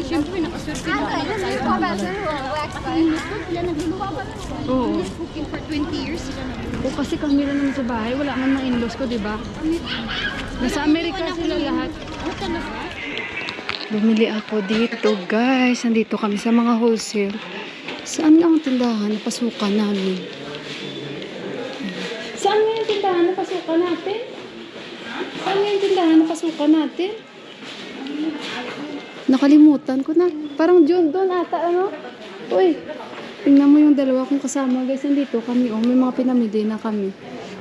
Siyempre, nakaswerte na ako sila nagluluwa pa lang. Oo. Cooking for 20 years sila nagluluwa. O kasi kami lang naman sa bahay, wala man mga in-laws ko, di ba? Nasa Amerika sila lahat. Oh, talaga? Bumili ako dito, guys. Nandito kami sa mga wholesale. Saan ang tindahan na pasukan namin? Saan nga yung tindahan na pasukan natin? Saan nga yung tindahan na pasukan natin? Nakalimutan ko na. Parang John doon ata, ano? Uy, tingnan mo yung dalawa kong kasama, guys. Nandito kami, oh. May mga pinamili na kami.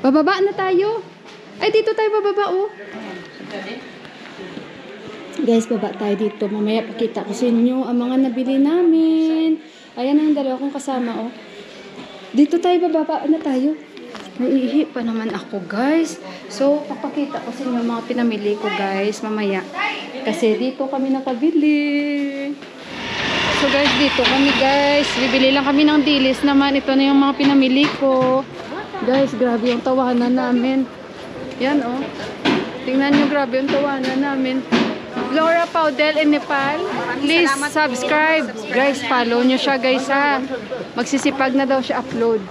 Bababa na tayo. Ay, dito tayo bababa, oh. Guys, baba tayo dito. Mamaya pakita ko sa inyo ang mga nabili namin. Ayan ang dalawa kong kasama, oh. Dito tayo, bababa na tayo. Naiihi pa naman ako, guys. So, papakita ko sa inyo ang mga pinamili ko, guys, mamaya. Kasi dito kami nakabili. So, guys, dito kami, guys. Bibili lang kami ng dilis naman. Ito na yung mga pinamili ko. Guys, grabe yung tawanan namin. Yan, oh. Tingnan nyo, grabe yung tawanan namin. Laura Paudel in Nepal. Please subscribe. Guys, follow nyo siya, guys, ha. Magsisipag na daw siya upload.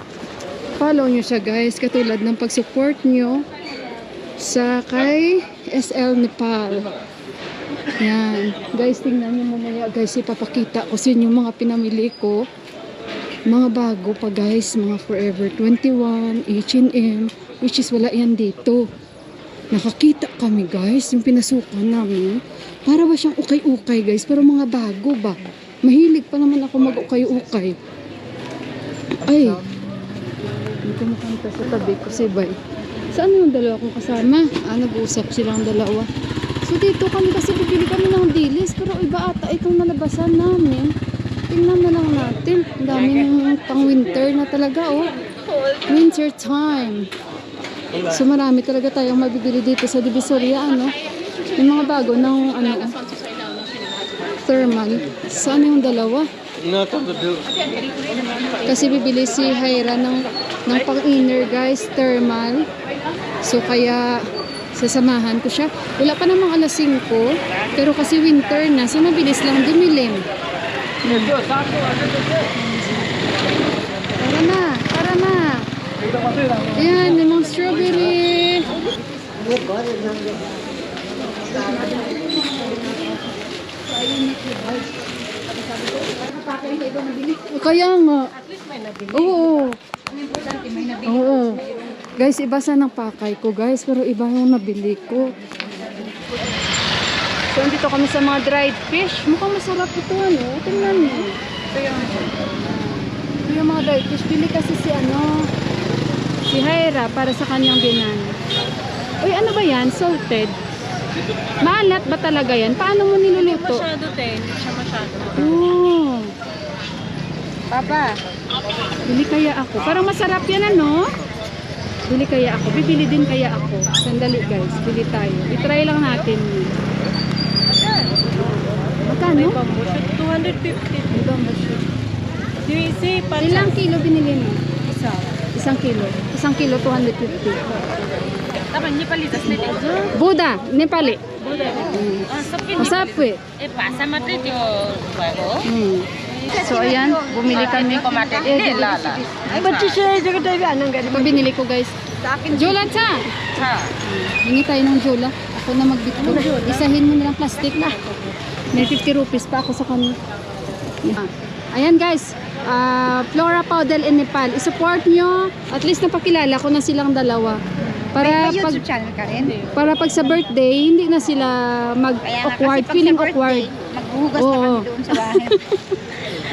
Follow nyo siya, guys. Katulad ng pag-support nyo sa kay SL Nepal. Yan. Guys, tingnan nyo mamaya, guys. Ipapakita ko sa inyo mga pinamili ko. Mga bago pa, guys. Mga Forever 21, H&M. Which is wala yan dito. Nakakita kami, guys. Yung pinasukan namin. Para ba siyang ukay-ukay, guys. Pero mga bago ba? Mahilig pa naman ako mag-ukay-ukay. Ay. Hindi ko makanta sa tabi ko si Bay. Saan yung dalawa kong kasama? Nag-uusap silang dalawa. So dito kami kasi bibili kami ng dilis. Pero iba ata itong nalabasan namin. Tingnan na lang natin. Ang daming pang winter na talaga, oh. Winter time. So marami talaga tayong mabibili dito sa Divisoria, ano. Yung mga bago ng ano, thermal. Saan yung dalawa? Kasi bibili si Hyra ng pang-inner, guys, thermal. So kaya sasamahan ko siya. Wala pa namang alas 5, pero kasi winter na, so mabilis lang dumilim. Tara na, tara na. Ayan, may mga strawberry. Kaya nga. Oo. Oo. Guys, iba sa ng pakay ko, guys. Pero iba yung nabili ko. So, dito kami sa mga dried fish. Mukhang masarap ito, ano? Tingnan mo. Ito yung mga dried fish. Bili kasi si Hyra para sa kanyang binan. Uy, ano ba yan? Salted. Maalat ba talaga yan? Paano mo niluluto? Hindi masyado, te. Hindi siya masyado. Oh. Papa. Bili kaya ako. Parang masarap yan, ano? Bili kaya ako. Bibili din kaya ako. Sandali, guys. Bili tayo. I-try lang natin. Magkano? May bambushoot. 250. May bambushoot. Ilang Ilang kilo binili mo? isa? Isang kilo. Isang kilo, 250. Tama, hindi palitas na dito. Buda, Nepali. Sapin. Masapwe. Pasa mati yo bago. So, ayan. Bumili kami. Ay, ba't siya yung tayo anong gano'n? Ito binili ko, guys. Jola, cha! Hingi tayo ng Jola. Ako na magbitbit. Isahin mo na lang plastic na. May 50 rupees pa ako sa kanya. Ayan, guys. Flora Paudel in Nepal. I-support nyo. At least napakilala ko na silang dalawa. Para pag sa birthday, hindi na sila mag-awkward. Feeling awkward. Maghuhugas na kami doon sa bahay.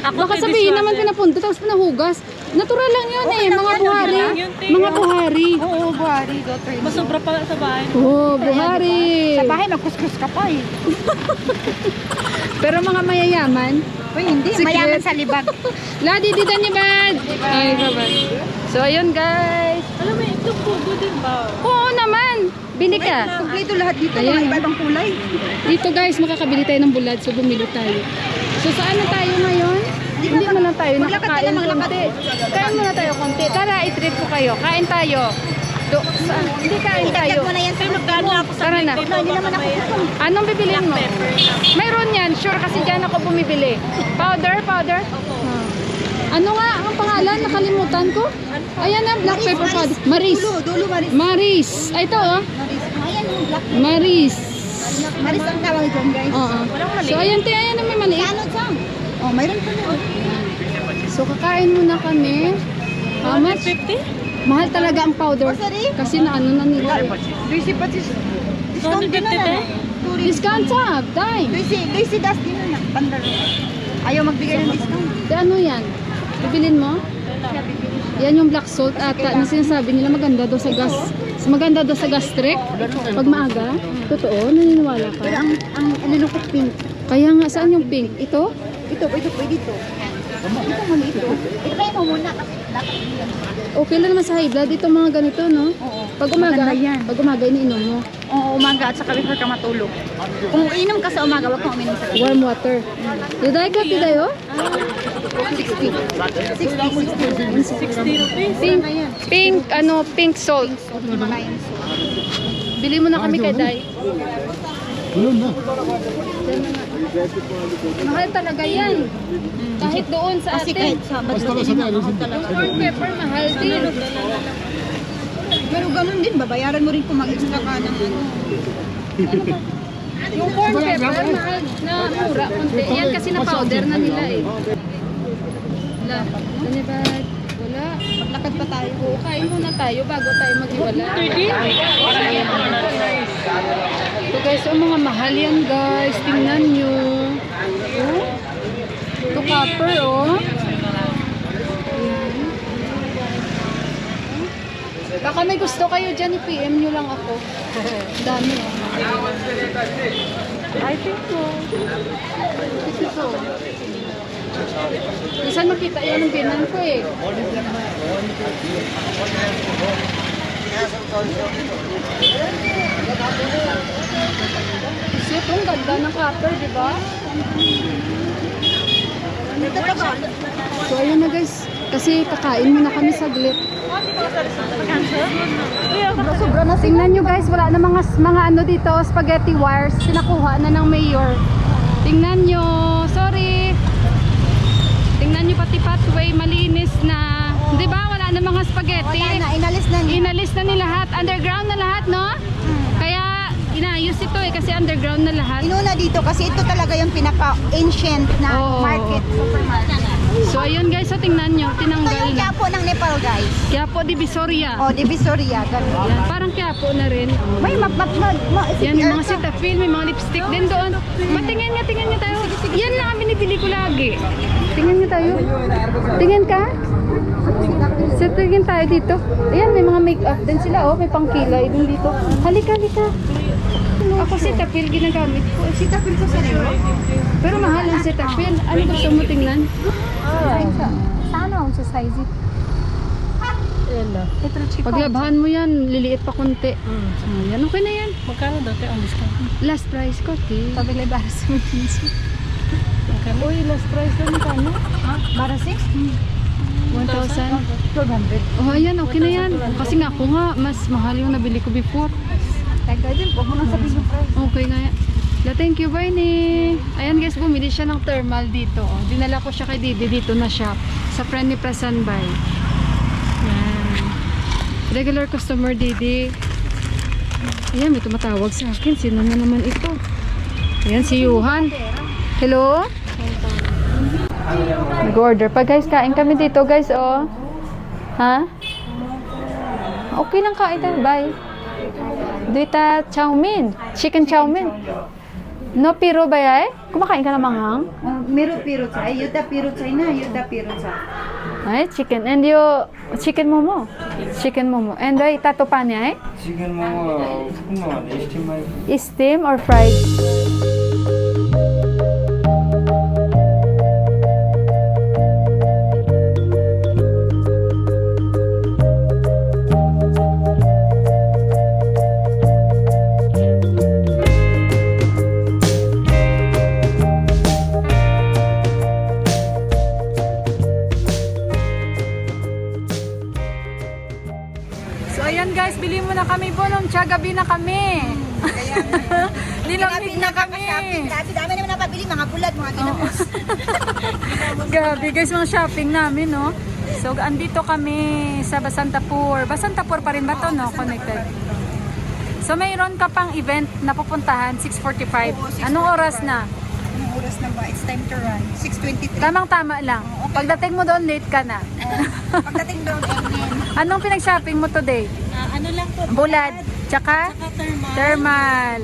Baka sabihin naman pinapunta tapos pinahugas. Natural lang yun mga buhari. Mga buhari. Oo, buhari. Masobra pa sa bahay. Oo, buhari. Sa bahay, magkuskus ka pa eh. Pero mga mayayaman. Uy, hindi. Mayaman sa libag. Ladi, dita niya ba? Ay, bye-bye. So, ayun, guys. Alam mo, ito pugo din ba? Oo naman. Bili ka. Kumpleto lahat dito. Ayan, Mga iba-ibang kulay. Dito, guys, makakabili tayo ng bulad. So, bumili tayo. So, saan na tayo ngayon? Hindi na lang tayo nakakain konti. Kain muna tayo konti. Tara, i-treat ko kayo. Kain tayo. Hindi kain tayo. Mo na yan. Sir, magkano ako sa Tara na. Hindi naman ako. Anong bibiliin mo? Mayroon yan, sure. picture kasi dyan ako bumibili. Powder. Ano nga ang pangalan? Nakalimutan ko. Ayan na, black pepper powder. Maris. Dulo, Maris. Maris. Ay, ito oh. Ayan yung black. Maris. Maris ang tawag dyan, guys. Oo. So, ayan tayo. Ayan na may maliit. Ano, Sam? Oh, mayroon pa na. So, kakain muna kami. How much? 50? Mahal talaga ang powder. Kasi na ano na nila. Luisi pa sis. Discount din na. Discount sa, dime. Luisi das din na. Pandar. Ayaw magbigay ng discount. Di ano yan? Bibilin mo? Yan yung black salt ata na sinasabi nila maganda daw sa gas. Maganda daw sa gastric. Pag maaga. Totoo? Naniniwala Pero ka? ang nilukot pink. Kaya nga, saan yung pink? Ito? Ito, pwede ito. Ito mo ito. I-try mo muna kasi dapat yan. Okay lang naman sa high blood. Ito mga ganito, no? Oo. Pag umaga, Maganda yan. pag umaga, iniinom mo. Oo, umaga at saka before ka matulog. Kung inom ka sa umaga, wag kang uminom sa gabi. Warm water. Diday ka, tidayo? 60. 60 rupees. Pink, pink salt. Himalayan salt. Bili mo na kami kay Day. Mahal talaga yan. Kahit doon sa Kasi atin. kahit sa Badlong, Yung corn pepper, mahal din. pero ganun din, babayaran mo rin kung mag-extra ka ng ano. Yung corn pepper, mahal na mura. Konti. Yan kasi na powder na nila eh. Wala. Ano ba? Wala. Maglakad pa tayo. Oo, kain muna tayo bago tayo maghiwala. So guys, ang mga mahal yan guys. Tingnan nyo. Oh. Ito copper oh. Ayan. Baka may gusto kayo dyan, i-PM nyo lang ako. Dami oh. I think so. Ito. Minsan makita yan ang binan ko eh. Kasi itong ganda ng copper, di ba? So ayun na guys. Kasi kakain muna kami saglit. Sobra na Tingnan nyo guys, wala na mga ano dito, spaghetti wires. Pinakuha na ng mayor. Tingnan nyo. Sorry. Tingnan nyo pati pathway, malinis na. Di ba? Wala na mga spaghetti. Wala na, inalis na niya. Inalis na ni lahat. Underground na lahat, no? Kaya inayos ito eh kasi underground na lahat. Inuna dito kasi ito talaga yung pinaka-ancient na Oo. market, supermarket. So ayun guys, so tingnan nyo, Ito tinanggal yung na. Quiapo ng Nepal, guys. Quiapo Divisoria. O, Divisoria, ganun. Yan, parang Quiapo na rin. May Yan, yung mga Cetaphil, may mga lipstick din doon. Matingin nga tayo. Yan lang ang binibili ko lagi. Tingnan nga tayo. Tingin ka? So, tingin tayo dito. Ayan, may mga make-up din sila. Oh, may pangkilay din dito. Halika. Ako Cetaphil ginagamit ko. Cetaphil ko sa rin. Pero mahal ang Cetaphil. Ano gusto mo tingnan? Sana ang sa size it. Ito cheap. Paglabhan mo yan, liliit pa konti. Yan, okay na yan. Magkano dati ang discount? Last price ko, ti. Sabi lang para sa Uy, last price lang kano? Para 6? 1,000. 1,200. Oh, ayan, okay na yan. Kasi nga ako nga, mas mahal yung nabili ko before. Teka din, huwag mo nang sabihin yung price. Okay nga yan. Thank you, Barney. Ayan guys, bumili siya ng thermal dito. Oh. Dinala ko siya kay Didi dito na shop. Sa friend ni Prasanbay. Yan. Regular customer Didi. Ayan, may tumatawag sa akin. Sino na naman ito? Ayan, si Yuhan. Hello? Nag-order pa guys. Kain kami dito guys, oh. Ha? Okay lang kain tayo. Bye. Duita chow mein. Chicken chow mein. No piro ba yay? Kumakain ka ng manghang? Meron piro sa. Yuda piro sa na. Yuda piro sa. Ay, chicken. And you, chicken momo. Chicken momo. And ay, tato pa niya eh? Chicken momo, Steam or fried? So ayan guys, bili mo na kami po nung gabi na kami. Nilamig na kami. Kasi dami naman mabili, mga bulat, mga ginamos. Grabe guys, mga shopping namin, no? So, andito kami sa Basantapur. Basantapur pa rin ba to, no? Connected. So, mayroon ka pang event na pupuntahan, 6:45. Oo, 6:45. Anong oras na? Anong oras na ba? It's time to run. 6:23. Tamang-tama lang. Pagdating mo doon, late ka na. Pagdating doon, amen. Anong pinag-shopping mo today? Ano lang po. Bulad, tsaka Tsaka thermal. thermal.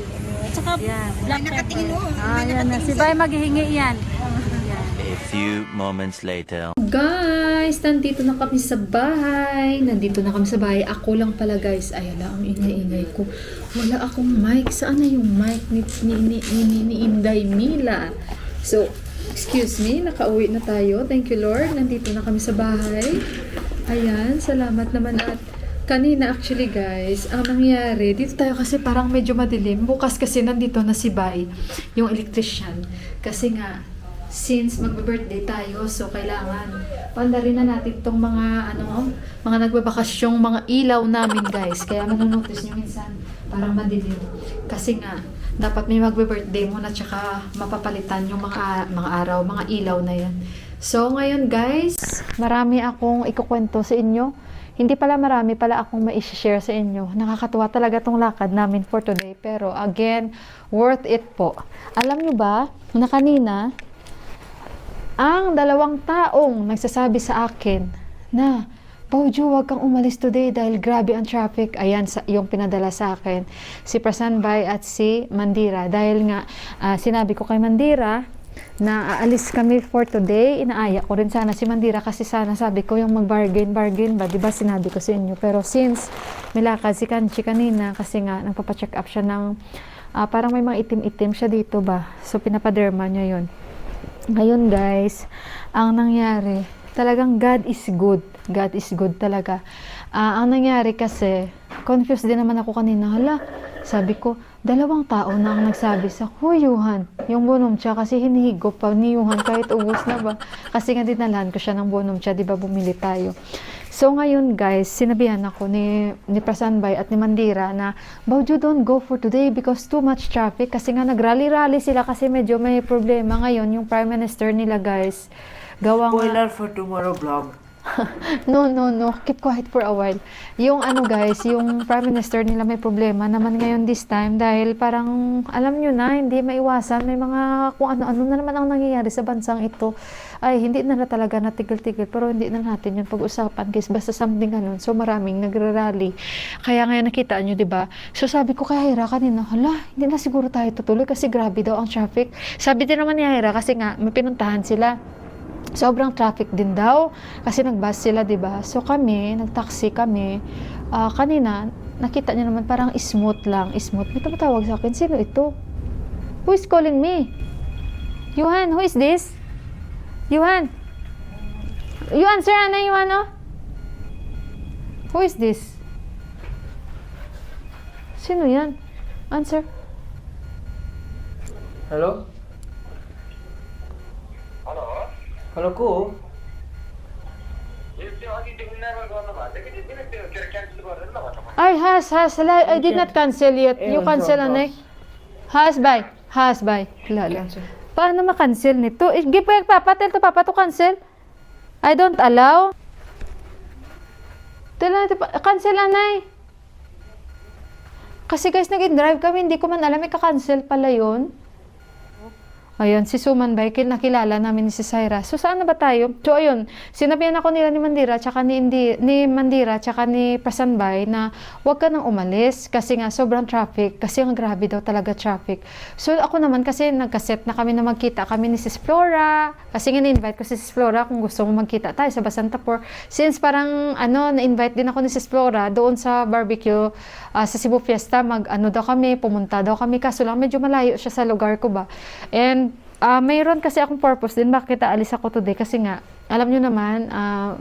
Tsaka Yan. May nakatingin mo. Ah, yan na. Si Bay maghihingi yan. A few moments later. Guys, nandito na kami sa bahay. Nandito na kami sa bahay. Ako lang pala guys. Ay, ala, ang ingay-ingay ko. Wala akong mic. Saan na yung mic ni Inday Mila? So, excuse me. Nakauwi na tayo. Thank you Lord. Nandito na kami sa bahay. Ayan. Salamat naman at kanina actually guys, ang nangyari, dito tayo kasi parang medyo madilim. Bukas kasi nandito na si Bay, yung electrician. Kasi nga, since magbe-birthday tayo, so kailangan pandarin na natin tong mga mga nagbabakasyong mga ilaw namin guys. Kaya manonotice nyo minsan parang madilim. Kasi nga dapat may magbe-birthday muna tsaka mapapalitan yung mga araw, mga ilaw na yan. So ngayon guys, marami akong ikukwento sa inyo. Hindi pala marami pala akong ma-share sa inyo. Nakakatuwa talaga tong lakad namin for today. Pero again, worth it po. Alam nyo ba na kanina ang 2 taong nagsasabi sa akin na, Pauju, wag kang umalis today dahil grabe ang traffic. Ayan, yung pinadala sa akin. Si Prasanbay at si Mandira. Dahil nga, sinabi ko kay Mandira na aalis kami for today. Inaaya ko rin sana si Mandira kasi sana sabi ko yung mag-bargain ba? Diba sinabi ko sa inyo? Pero since milakad si Kanchi kanina kasi nga nagpapacheck up siya ng parang may mga itim-itim siya dito ba? So pinapaderma niya yun. Ngayon guys, ang nangyari, talagang God is good. God is good talaga. Ang nangyari kasi, confused din naman ako kanina. Hala, sabi ko, 2 tao na ang nagsabi sa, Huy, Yuhan, yung bonom siya kasi hinihigop pa ni Yuhan kahit ubos na ba? Kasi nga dinalahan ko siya ng bonom siya, di ba bumili tayo. So ngayon guys, sinabihan ako ni Prasanbay at ni Mandira na, Bauju, don't go for today because too much traffic. Kasi nga nagrally-rally sila kasi medyo may problema ngayon yung Prime Minister nila guys. Spoiler for tomorrow vlog. No. Keep quiet for a while. Yung guys, yung Prime Minister nila may problema naman ngayon this time dahil parang, alam nyo na, hindi maiwasan. May mga kung ano-ano na naman ang nangyayari sa bansang ito. Ay, hindi na talaga natigil-tigil. Pero hindi na natin yung pag-usapan guys. Basta something ganun. So, maraming nagrarally. Kaya ngayon nakita nyo, diba? So, sabi ko kay Hira kanina, hala, hindi na siguro tayo tutuloy kasi grabe daw ang traffic. Sabi din naman ni Hira kasi nga, may pinuntahan sila. Sobrang traffic din daw kasi nagbus sila, 'di ba? So kami, nagtaxi kami. Kanina, nakita niyo naman parang smooth lang, smooth. May tumatawag sa akin, sino ito? Who is calling me? Yuhan, who is this? Yuhan. You answer, Ana, Yuhan, oh? Who is this? Sino yan? Answer. Hello? Hello ko? Ay, has. I did not cancel yet. You cancel, Anay. Has, bye. Lala. Paano ma-cancel nito? Give back, Papa. Tell to Papa to cancel. I don't allow. Tell na, cancel, Anay. Kasi guys, nag-drive kami. Hindi ko man alam, may ka-cancel pala yun. Ayun, si Suman Bay, nakilala namin ni si Syra. So, saan na ba tayo? So, ayun, sinabihan ako nila ni Mandira, tsaka ni Mandira, tsaka ni Prasanbay na huwag ka nang umalis kasi nga sobrang traffic, kasi ang grabe daw talaga traffic. So, ako naman kasi nagkaset na kami na magkita kami ni Sis Flora, kasi nga na-invite ko si Sis Flora kung gusto mo magkita tayo sa Basantapur. Since parang, na-invite din ako ni Sis Flora doon sa barbecue, sa Cebu Fiesta, daw kami, pumunta daw kami, kaso lang medyo malayo siya sa lugar ko ba. And mayroon kasi akong purpose din bakit aalis ako today kasi nga alam nyo naman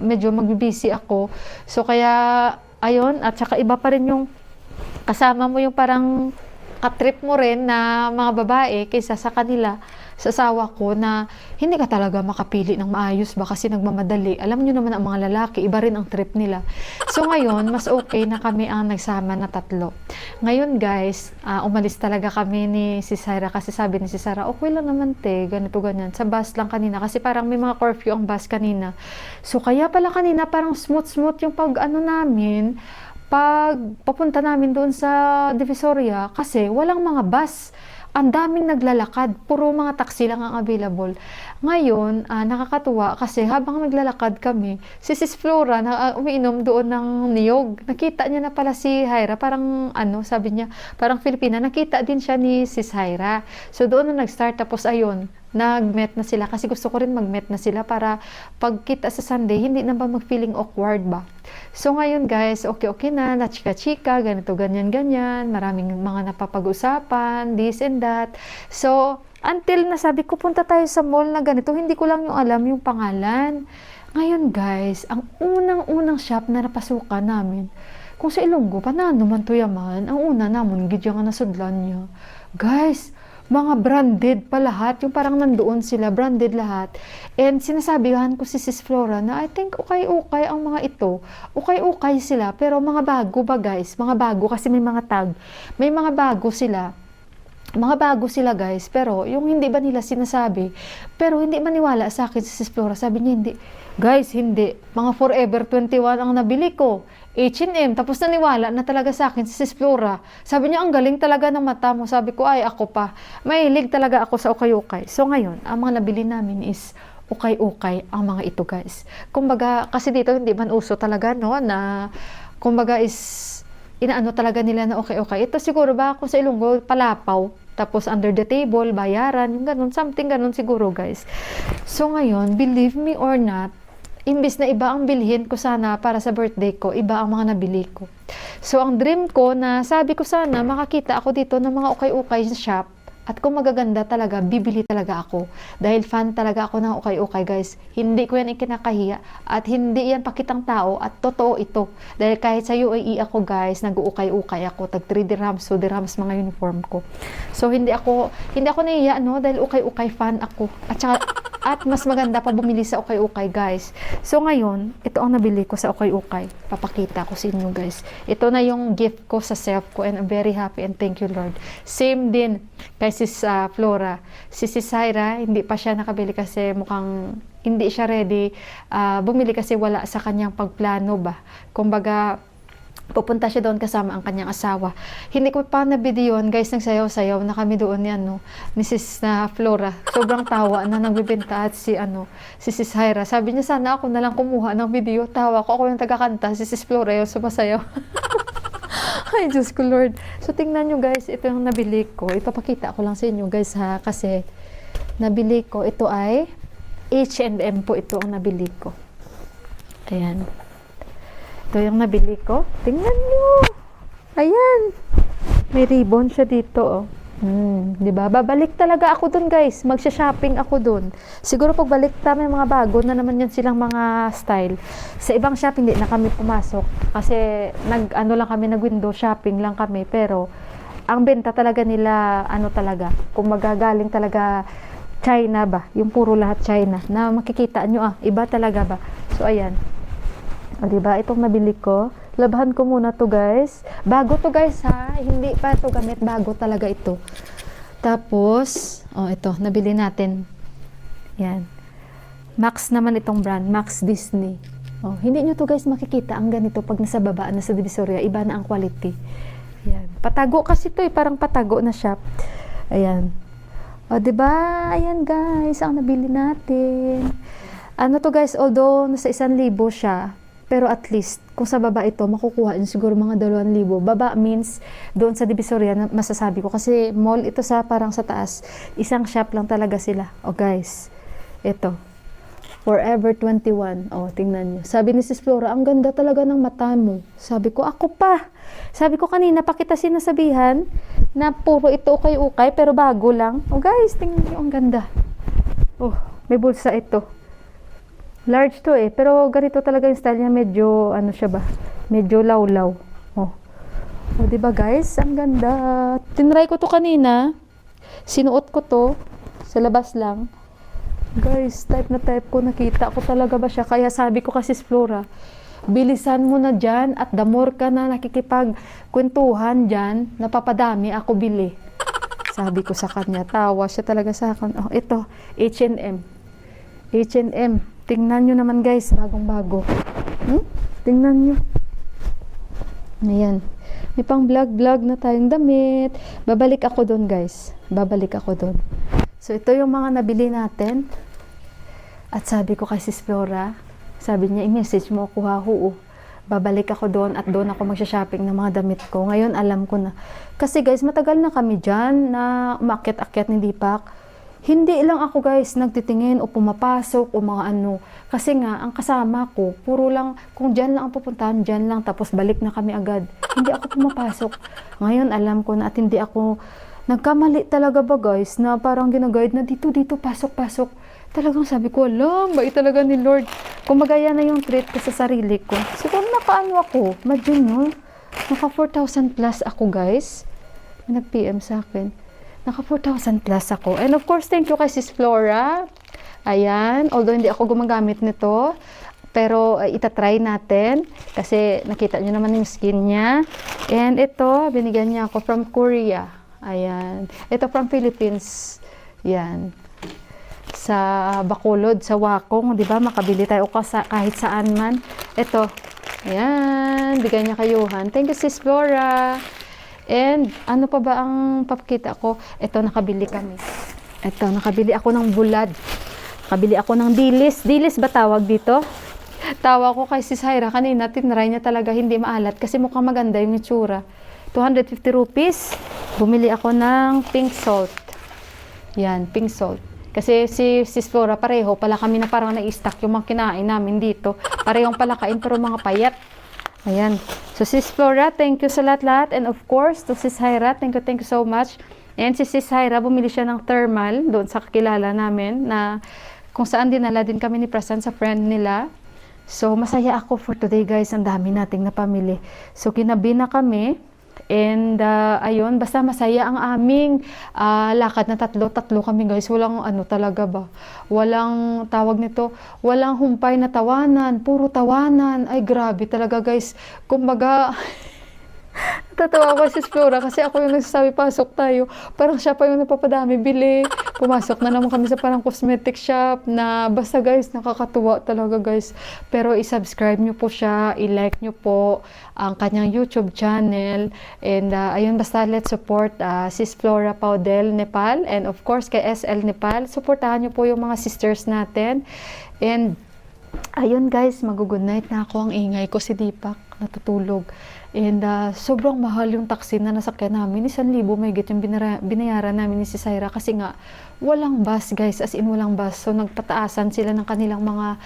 medyo magbibisi ako, so kaya ayun, at saka iba pa rin yung kasama mo yung parang katrip mo rin na mga babae kaysa sa kanila sa asawa ko na hindi ka talaga makapili ng maayos ba kasi nagmamadali. Alam nyo naman ang mga lalaki, iba rin ang trip nila. So ngayon, mas okay na kami ang nagsama na tatlo. Ngayon guys, umalis talaga kami ni si Sarah kasi sabi ni si Sarah, okay lang naman te, ganito ganyan. Sa bus lang kanina kasi parang may mga curfew ang bus kanina. So kaya pala kanina parang smooth yung pag namin, pag papunta namin doon sa Divisoria kasi walang mga bus. Ang daming naglalakad, puro mga taxi lang ang available. Ngayon, nakakatuwa kasi habang naglalakad kami, si Sis Flora na umiinom doon ng niyog. Nakita niya na pala si Hyra, parang sabi niya, parang Filipina. Nakita din siya ni Sis Hyra. So doon na nag-start, tapos ayun, nag-met na sila kasi gusto ko rin mag-met na sila para pagkita sa Sunday, hindi na ba mag-feeling awkward ba? So ngayon guys, okay na chika-chika, ganito, ganyan, maraming mga napapag-usapan, this and that. So, until nasabi ko, punta tayo sa mall na ganito, hindi ko lang yung alam yung pangalan. Ngayon guys, ang unang shop na napasukan namin, kung sa Ilonggo, panano man to yaman, ang una namon, gidya nga nasudlan niya. Guys, mga branded pa lahat, yung parang nandoon sila, branded lahat. And sinasabihan ko si Sis Flora na I think ukay-ukay ang mga ito. Ukay-ukay sila, pero mga bago ba guys? Mga bago kasi may mga tag. May mga bago sila. Mga bago sila guys, pero yung hindi ba nila sinasabi, pero hindi maniwala sa akin si Sis Flora. Sabi niya hindi. Guys, hindi. Mga Forever 21 ang nabili ko. H&M, tapos naniwala na talaga sa akin si Sis Flora. Sabi niya, ang galing talaga ng mata mo. Sabi ko, ay ako pa. Mahilig talaga ako sa ukay-ukay. So ngayon, ang mga nabili namin is ukay-ukay ang mga ito guys. Kumbaga, kasi dito hindi man uso talaga, no, na kumbaga is inaano talaga nila na ukay-ukay. Ito siguro ba kung sa Ilonggo, palapaw. Tapos under the table, bayaran, yung ganun, something ganun siguro guys. So ngayon, believe me or not, imbis na iba ang bilhin ko sana para sa birthday ko, iba ang mga nabili ko. So, ang dream ko na sabi ko sana makakita ako dito ng mga ukay-ukay sa shop at kung magaganda talaga, bibili talaga ako. Dahil fan talaga ako ng ukay-ukay guys. Hindi ko yan ikinakahiya at hindi yan pakitang tao at totoo ito. Dahil kahit sa UAE ako guys, nag-ukay-ukay ako. Tag 3 dirhams, 2 dirhams mga uniform ko. So, hindi ako nahiya, no? Dahil ukay-ukay fan ako. At mas maganda pa bumili sa ukay-ukay guys. So ngayon, ito ang nabili ko sa ukay-ukay. Papakita ko sa inyo guys. Ito na yung gift ko sa self ko and I'm very happy and thank you Lord. Same din kay Sis Flora. Si Sis Hyra, hindi pa siya nakabili kasi mukhang hindi siya ready. Bumili kasi wala sa kanyang pagplano ba. Kumbaga, pupunta siya doon kasama ang kanyang asawa. Hindi ko pa na-videoan, guys, nagsayaw-sayaw na kami doon ni Sis Flora. Sobrang tawa na nagbibenta at si Sis Hyra. Sabi niya sana ako na lang kumuha ng video. Tawa ko, ako yung tagakanta, si Sis Flora yung sumasayaw. Ay, Diyos ko Lord. So, tingnan nyo guys, ito yung nabili ko. Ipapakita ko lang sa inyo guys ha, kasi nabili ko, ito ay H&M po ito ang nabili ko. Ayan. Ito yung nabili ko. Tingnan nyo. Ayan. May ribbon siya dito, oh. Diba? Babalik talaga ako dun, guys. Magsha-shopping ako dun. Siguro pagbalik may mga bago na naman yan silang mga style. Sa ibang shop, hindi na kami pumasok. Kasi, nag-window shopping lang kami. Pero, ang benta talaga nila, talaga. Kung magagaling talaga China ba? Yung puro lahat China. Na makikita nyo, iba talaga ba? So, ayan. O, diba? Itong nabili ko. Labahan ko muna to guys. Bago to guys ha. Hindi pa to gamit. Bago talaga ito. Tapos, ito. Nabili natin. Yan. Max naman itong brand. Max Disney. Hindi nyo to guys makikita. Ang ganito pag nasa baba na sa Divisoria. Iba na ang quality. Yan. Patago kasi to parang patago na shop. Ayan. O, diba? Ayan guys. Ang nabili natin. Ano to guys? Although nasa 1,000 siya. Pero at least, kung sa baba ito, makukuha yun siguro mga 2,000. Baba means, doon sa Divisoria, masasabi ko. Kasi mall ito parang sa taas. Isang shop lang talaga sila. Guys, ito. Forever 21. Tingnan nyo. Sabi ni Sis Flora, ang ganda talaga ng mata mo. Sabi ko, ako pa. Sabi ko kanina, pa kita sinasabihan na puro ito ukay-ukay, pero bago lang. Guys, tingnan nyo, ang ganda. May bulsa ito. Large to pero ganito talaga yung style niya, medyo siya ba? Medyo lawlaw. Di ba guys? Ang ganda. Tinry ko to kanina. Sinuot ko to. Sa labas lang. Guys, type na type ko, nakita ko talaga ba siya. Kaya sabi ko kasi Flora, bilisan mo na dyan at the more ka na nakikipagkwentuhan dyan, napapadami ako bili. Sabi ko sa kanya, tawa siya talaga sa akin. Oh, ito, H&M. H&M. Tingnan nyo naman guys, bagong-bago. Tingnan nyo. Ayan. May pang vlog-vlog na tayong damit. Babalik ako doon guys. Babalik ako doon. So, ito yung mga nabili natin. At sabi ko kay Sis Flora, sabi niya, i-message mo ako ha, babalik ako doon at doon ako magsha-shopping ng mga damit ko. Ngayon, alam ko na. Kasi guys, matagal na kami dyan na umakyat-akyat ni Deepak. Hindi lang ako guys nagtitingin o pumapasok o mga ano. Kasi nga, ang kasama ko, puro lang, kung dyan lang ang pupuntahan, dyan lang, tapos balik na kami agad. Hindi ako pumapasok. Ngayon, alam ko na at hindi ako, nagkamali talaga ba guys, na parang ginaguide na dito, pasok. Talagang sabi ko, alam, bait talaga ni Lord. Kung magaya na yung treat ko sa sarili ko. Siguro nakaano ako, imagine no, naka 4,000 plus ako guys. May nag-PM sa akin. Naka 4,000 plus ako. And of course, thank you kay Sis Flora. Ayan, although hindi ako gumagamit nito. Pero itatry natin. Kasi nakita nyo naman yung skin niya. And ito, binigyan niya ako from Korea. Ayan. Ito from Philippines. Yan. Sa Bacolod, sa Wakong, 'di ba? Makabili tayo kahit saan man. Ito. Ayan, bigay niya kayuhan. Thank you Sis Flora. And ano pa ba ang papakita ko? Ito, nakabili kami. Ito, nakabili ako ng bulad. Nakabili ako ng dilis. Dilis ba tawag dito? Tawa ko kay Sis Hyra kanina, tinry niya talaga hindi maalat kasi mukhang maganda yung itsura. 250 rupees. Bumili ako ng pink salt. Yan, pink salt. Kasi si Sis Flora, pareho pala kami na parang na-stock yung mga kinain namin dito. Parehong pala kain pero mga payat. Ayan. So Sis Flora, thank you sa lahat-lahat. And of course, to Sis Hyra, thank you so much. And si Sis Hyra, bumili siya ng thermal doon sa kakilala namin na kung saan dinala din kami ni Prasan sa friend nila. So masaya ako for today guys. Ang dami nating napamili. So kinabi na kami. And ayun, basta masaya ang aming lakad na tatlo kami guys. Walang ano talaga ba, walang tawag nito, walang humpay na tawanan, puro tawanan. Ay grabe talaga guys, kumbaga tatawa ko si Flora kasi ako yung nagsasabi pasok tayo, parang siya pa yung napapadami bili. Pumasok na naman kami sa parang cosmetic shop na basta guys, nakakatuwa talaga guys. Pero i-subscribe nyo po siya, i-like nyo po ang kanyang YouTube channel. And ayun, basta let's support Sis Flora Paudel Nepal and of course kay SL Nepal. Supportahan nyo po yung mga sisters natin. And ayun guys, mag-good night na ako. Ang ingay ko si Deepak, natutulog. And sobrang mahal yung taxi na nasakyan namin. 1,000 may get yung binayaran namin ni si Syra kasi nga walang bus guys, as in walang bus. So nagpataasan sila ng kanilang mga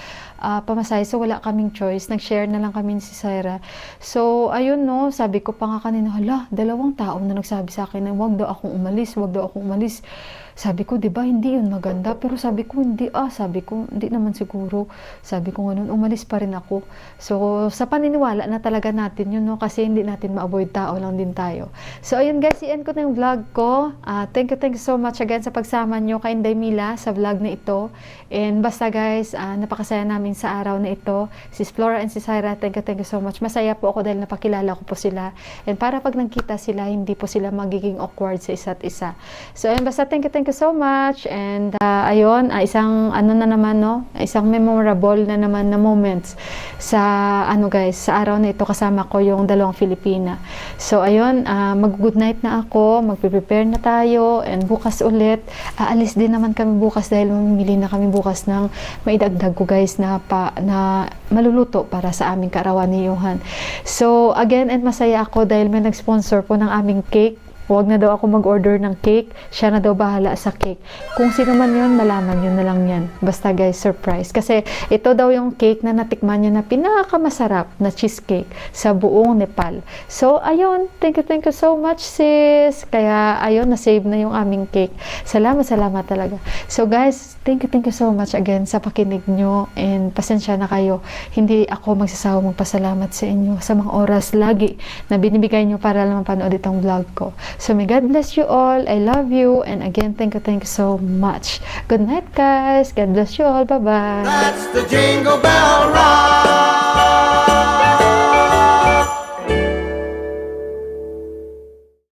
pamasahe. So wala kaming choice. Nag-share na lang kami ni si Syra. So ayun no, sabi ko pa nga kanina, hala, 2 tao na nagsabi sa akin na wag daw akong umalis. Sabi ko, 'di ba hindi 'yun maganda? Pero sabi ko hindi sabi ko hindi naman siguro. Sabi ko ganoon, umalis pa rin ako. So sa paniniwala na talaga natin 'yun no, kasi hindi natin ma-avoid, tao lang din tayo. So ayun guys, i-end ko na yung vlog ko. Thank you so much again sa pagsama nyo kay Inday Mila sa vlog na ito. And basta guys, napakasaya namin sa araw na ito. Sis Flora and Sis Hyra, thank you so much. Masaya po ako dahil napakilala ko po sila. And para pag nagkita sila, hindi po sila magiging awkward sa isa't isa. So ayun, basta thank you so much. And ayun, isang ano na naman no, isang memorable na naman na moments sa ano guys, sa araw na ito kasama ko yung dalawang Filipina. So ayun, mag-good night na ako, magpe-prepare na tayo and bukas ulit. Aalis din naman kami bukas dahil mamimili na kami bukas ng maidagdag ko guys na maluluto para sa aming kaarawan ni Johan. So again, and masaya ako dahil may nag-sponsor po ng aming cake. Huwag na daw ako mag-order ng cake. Siya na daw bahala sa cake. Kung sino man yun, malaman yun na lang yan. Basta guys, surprise. Kasi ito daw yung cake na natikman niya na pinakamasarap na cheesecake sa buong Nepal. So, ayun. Thank you so much, sis. Kaya, ayun, na-save na yung aming cake. Salamat talaga. So, guys, thank you so much again sa pakinig nyo. And pasensya na kayo. Hindi ako magsasawang magpasalamat sa inyo sa mga oras lagi na binibigay nyo para lang mapanood itong vlog ko. So may God bless you all. I love you. And again, thank you so much. Good night, guys. God bless you all. Bye-bye. That's the Jingle Bell Ride.